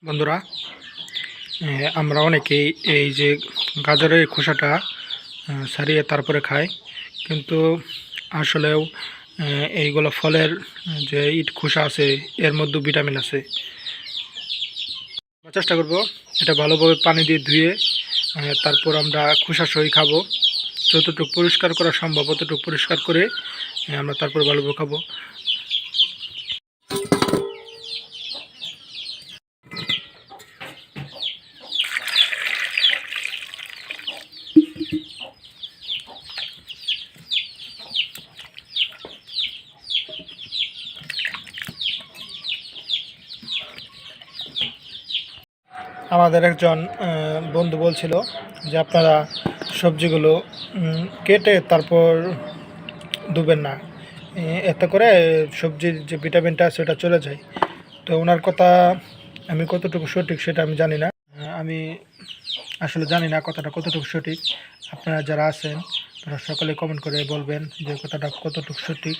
বন্ধুরা, আমরা অনেকেই এই যে গাজরের খোসাটা ছাড়িয়ে তারপরে খাই, কিন্তু আসলেও এইগুলো ফলের যে খোসা আছে এর মধ্যে ভিটামিন আছে। আমরা চেষ্টা করব এটা ভালোভাবে পানি দিয়ে ধুয়ে তারপর আমরা খোসা সহি খাবো। যতটুকু পরিষ্কার করা সম্ভব ততটুকু পরিষ্কার করে আমরা তারপর ভালোভাবে খাবো। আমাদের একজন বন্ধু বলছিল যে আপনারা সবজিগুলো কেটে তারপর ধুবেন না, এতে করে সবজির যে ভিটামিনটা আছে ওটা চলে যায়। তো ওনার কথা আমি কতটুকু সঠিক সেটা আমি জানি না। আমি আসলে জানি না কথাটা কতটুকু সঠিক। আপনারা যারা আছেন তারা সকলে কমেন্ট করে বলবেন যে কথাটা কতটুকু সঠিক।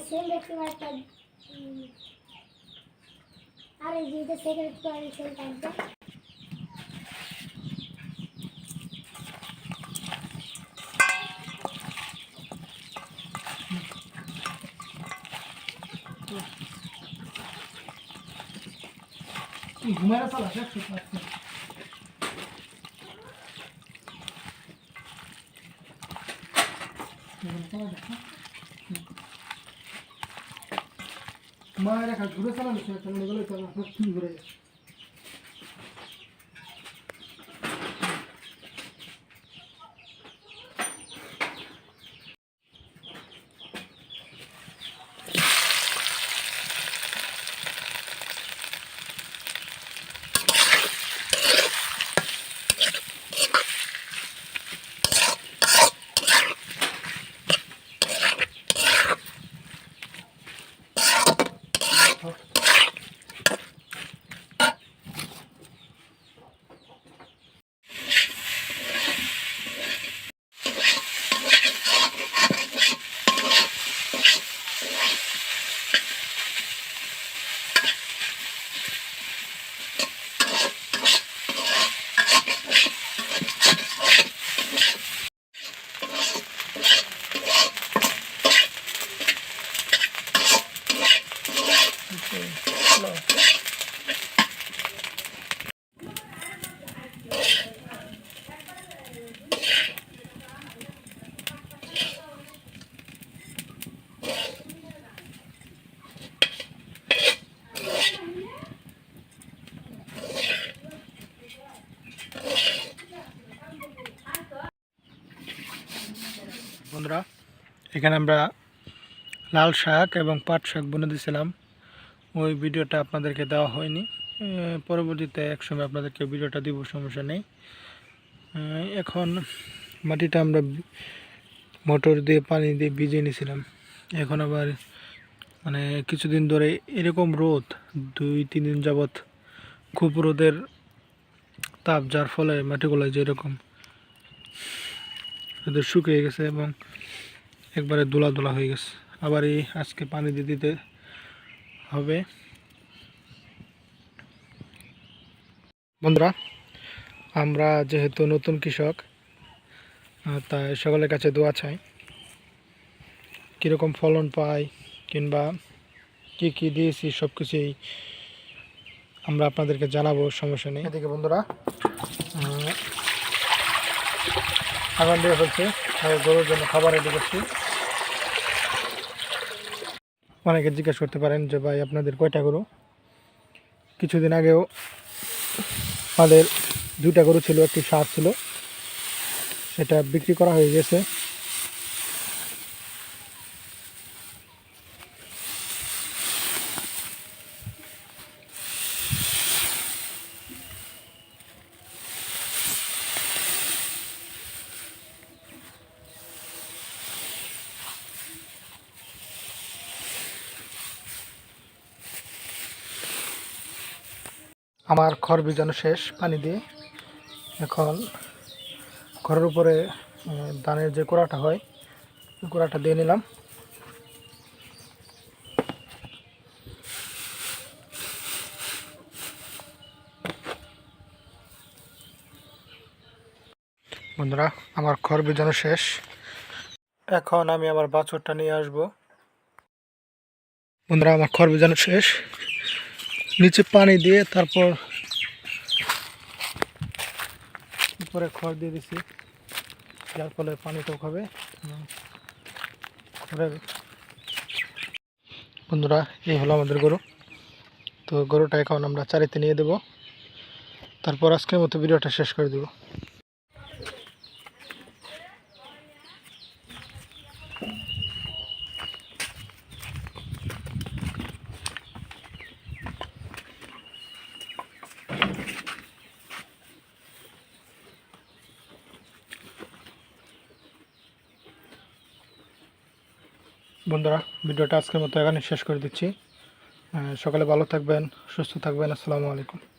সেম দেখতে একটা আরে যেটা সিগারেট করে সেই টাইপটা ঘুমায় চালা শেষ মায়ের একটা ঘুরে চালানো চালানো গেলে তো আপনার কি ঘুরে বন্ধুরা এখানে আমরা লাল শাক এবং পাট শাক বুনে দিয়েছিলাম ওই ভিডিওটা আপনাদেরকে দেওয়া হয়নি পরবর্তীতে একসময় আপনাদেরকে ভিডিওটা দিব সমস্যা নেই এখন মাটিটা আমরা মোটর দিয়ে পানি দিয়ে ভিজিয়ে নিয়েছিলাম এখন আবার মানে কিছুদিন ধরে এরকম রোদ 2-3 দিন যাবৎ খুব রোদের তাপ যার ফলে মাটিগুলো যেরকম এদের শুকিয়ে গেছে এবং একবারে দোলা দোলা হয়ে গেছে আবার এই আজকে পানি দিয়ে দিতে হবে বন্ধুরা আমরা যেহেতু নতুন কৃষক তাই সকলের কাছে দোয়া চাই কীরকম ফলন পাই কিংবা কি কি দিয়েছি সব কিছুই আমরা আপনাদেরকে জানাবো সমস্যা নেই এদিকে বন্ধুরা আগান দিয়ে ফেলছে গরুর জন্য খাবার রেডি করছি অনেকে জিজ্ঞেস করতে পারেন যে ভাই আপনাদের কয়টা গরু কিছুদিন আগেও আমাদের 2টা গরু ছিল একটি ষাঁড় ছিল সেটা বিক্রি করা হয়ে গেছে আমার খড় ভিজানো শেষ পানি দিয়ে এখন খড়ের উপরে ধানের যে কোড়াটা হয় ওই কোড়াটা দিয়ে নিলাম বন্ধুরা আমার খড় ভিজানো শেষ এখন আমি আমার বাছুরটা নিয়ে আসব বন্ধুরা আমার খড় ভিজানো শেষ নিচে পানি দিয়ে তারপর উপরে খড় দিয়ে দিছি যার ফলে পানিটাও খাবে বন্ধুরা এই হলো আমাদের গরু তো গরুটা এখন আমরা চারিতে নিয়ে দেব তারপর আজকের মতো ভিডিওটা শেষ করে দেব বন্ধুরা ভিডিওটা আজকের মতো এখানে শেষ করে দিচ্ছি সকালে ভালো থাকবেন সুস্থ থাকবেন আসসালামু আলাইকুম